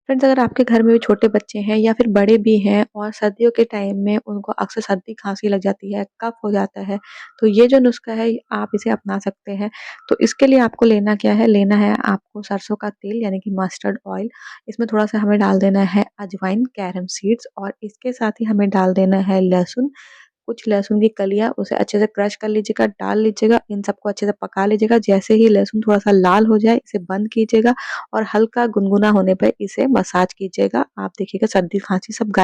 Friends, अगर आपके घर में भी छोटे बच्चे हैं या फिर बड़े भी हैं और सर्दियों के टाइम में उनको अक्सर सर्दी खांसी लग जाती है, कफ हो जाता है, तो ये जो नुस्खा है आप इसे अपना सकते हैं। तो इसके लिए आपको लेना क्या है, लेना है आपको सरसों का तेल यानी कि मस्टर्ड ऑयल। इसमें थोड़ा-सा हमें डाल देना है अजवाइन, कैरम सीड्स और इसके साथ ही हमें डाल देना है लहसुन। कुछ लहसुन की कलियाँ उसे अच्छे से क्रश कर लीजिएगा, डाल लीजिएगा, इन सबको अच्छे से पका लीजिएगा। जैसे ही लहसुन थोड़ा-सा लाल हो जाए, इसे बंद कीजिएगा और हल्का गुनगुना होने पे इसे मसाज कीजिएगा। आप देखिएगा सर्दी-खाँसी सब गायब